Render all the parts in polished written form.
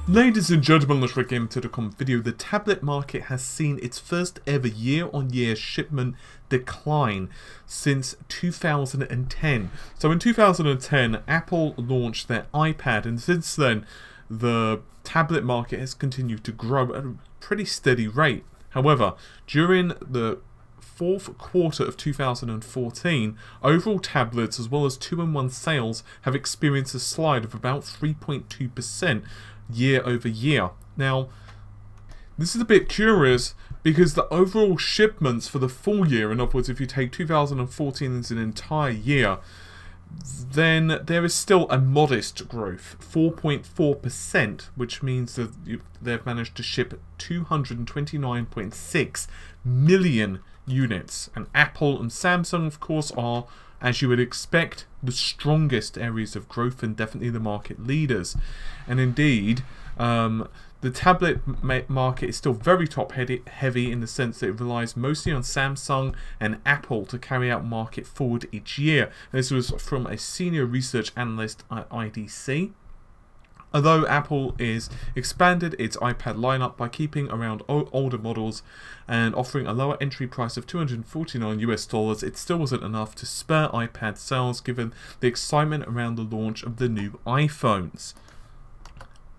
Ladies and gentlemen, let's get into the video. The tablet market has seen its first ever year-on-year shipment decline since 2010. So in 2010, Apple launched their iPad, and since then, the tablet market has continued to grow at a pretty steady rate. However, during the fourth quarter of 2014, overall tablets as well as 2-in-1 sales have experienced a slide of about 3.2% year over year. Now, this is a bit curious because the overall shipments for the full year, in other words, if you take 2014 as an entire year, then there is still a modest growth, 4.4%, which means that they've managed to ship 229.6 million units. And Apple and Samsung, of course, are, as you would expect, the strongest areas of growth and definitely the market leaders. And indeed, the tablet market is still very top heavy in the sense that it relies mostly on Samsung and Apple to carry out market forward each year. This was from a senior research analyst at IDC. Although Apple is expanded its iPad lineup by keeping around older models and offering a lower entry price of $249 US, it still wasn't enough to spur iPad sales given the excitement around the launch of the new iPhones.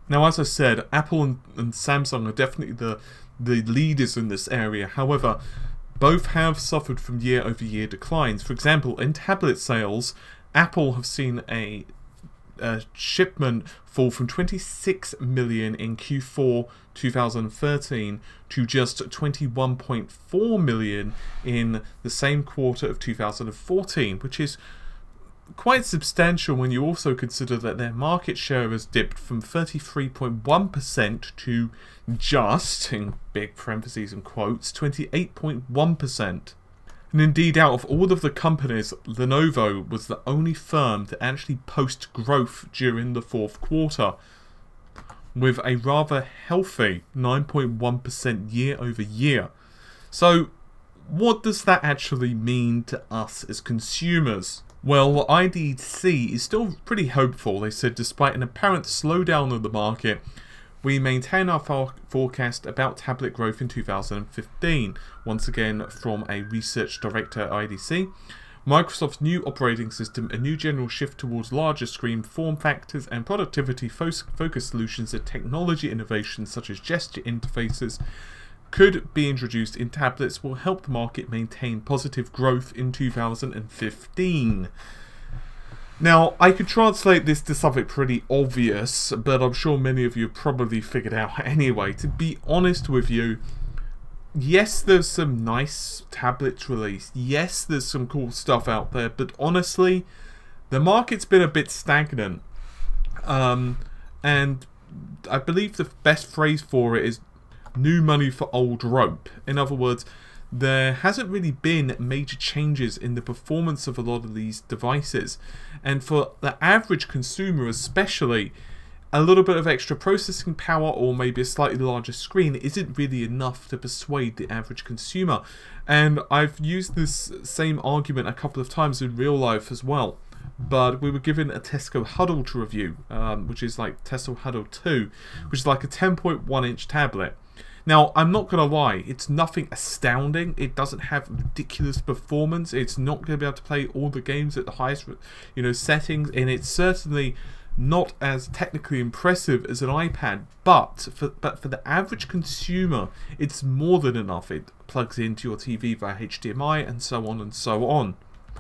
Now, as I said, Apple and Samsung are definitely the leaders in this area. However, both have suffered from year-over-year declines. For example, in tablet sales, Apple have seen a shipment fall from 26 million in Q4 2013 to just 21.4 million in the same quarter of 2014, which is quite substantial when you also consider that their market share has dipped from 33.1% to just, in big parentheses and quotes, 28.1%. And indeed, out of all of the companies, Lenovo was the only firm to actually post growth during the fourth quarter, with a rather healthy 9.1% year over year. So, what does that actually mean to us as consumers? Well, IDC is still pretty hopeful. They said despite an apparent slowdown of the market, we maintain our forecast about tablet growth in 2015. Once again, from a research director at IDC. Microsoft's new operating system, a new general shift towards larger screen form factors and productivity-focused solutions and technology innovations such as gesture interfaces could be introduced in tablets will help the market maintain positive growth in 2015. Now, I could translate this to something pretty obvious, but I'm sure many of you have probably figured out anyway. To be honest with you, yes, there's some nice tablets released. Yes, there's some cool stuff out there, but honestly, the market's been a bit stagnant. And I believe the best phrase for it is new money for old rope. In other words, there hasn't really been major changes in the performance of a lot of these devices, and for the average consumer especially, a little bit of extra processing power or maybe a slightly larger screen isn't really enough to persuade the average consumer. And I've used this same argument a couple of times in real life as well, but we were given a Tesco Huddle to review, which is like Tesco Huddle 2, which is like a 10.1 inch tablet. Now, I'm not going to lie, it's nothing astounding. It doesn't have ridiculous performance. It's not going to be able to play all the games at the highest, settings, and it's certainly not as technically impressive as an iPad. But for the average consumer, it's more than enough. It plugs into your TV via HDMI and so on and so on.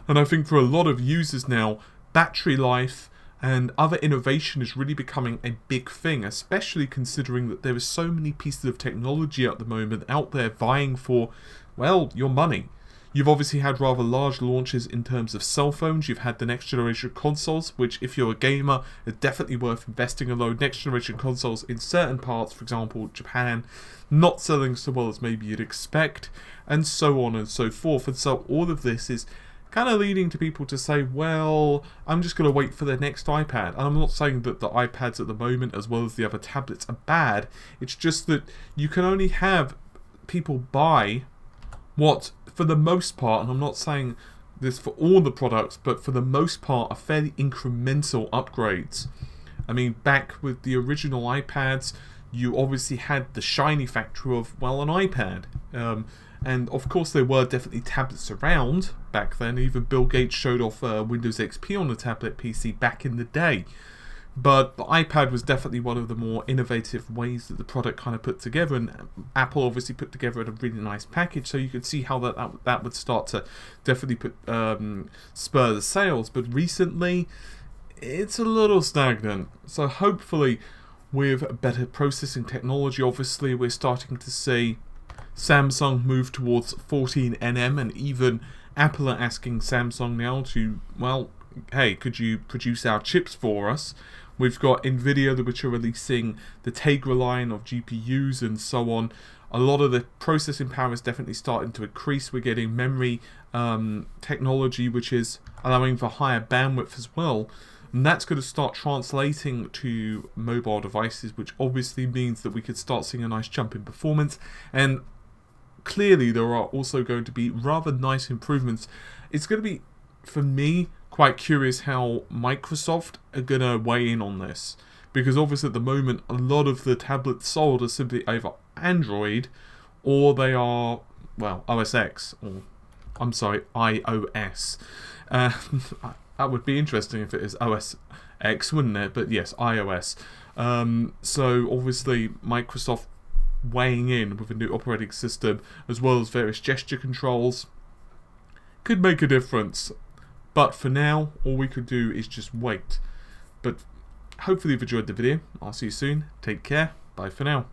And I think for a lot of users now, battery life and other innovation is really becoming a big thing, especially considering that there are so many pieces of technology at the moment out there vying for, well, your money. You've obviously had rather large launches in terms of cell phones. You've had the next generation consoles, which if you're a gamer, are definitely worth investing in. Although next generation consoles in certain parts, for example Japan, not selling so well as maybe you'd expect, and so on and so forth. And so all of this is kind of leading to people to say, well, I'm just going to wait for the next iPad. And I'm not saying that the iPads at the moment, as well as the other tablets, are bad. It's just that you can only have people buy what, for the most part, and I'm not saying this for all the products, but for the most part, are fairly incremental upgrades. I mean, back with the original iPads, you obviously had the shiny factor of, well, an iPad. And of course there were definitely tablets around back then. Even Bill Gates showed off Windows XP on a tablet PC back in the day. But the iPad was definitely one of the more innovative ways that the product kind of put together, and Apple obviously put together a really nice package, so you could see how that would start to definitely spur the sales. But recently, it's a little stagnant. So hopefully, with better processing technology, obviously we're starting to see Samsung move towards 14nm, and even Apple are asking Samsung now to, well, hey, could you produce our chips for us? We've got Nvidia, which are releasing the Tegra line of GPUs and so on. A lot of the processing power is definitely starting to increase. We're getting memory technology, which is allowing for higher bandwidth as well. And that's going to start translating to mobile devices, which obviously means that we could start seeing a nice jump in performance. And clearly there are also going to be rather nice improvements. It's going to be, for me, quite curious how Microsoft are going to weigh in on this, because obviously at the moment a lot of the tablets sold are simply either Android or they are, well, OS X, or I'm sorry, iOS. That would be interesting if it is OS X, wouldn't it? But yes, iOS. So obviously Microsoft weighing in with a new operating system as well as various gesture controls could make a difference. But for now, all we could do is just wait. But hopefully you've enjoyed the video. I'll see you soon. Take care. Bye for now.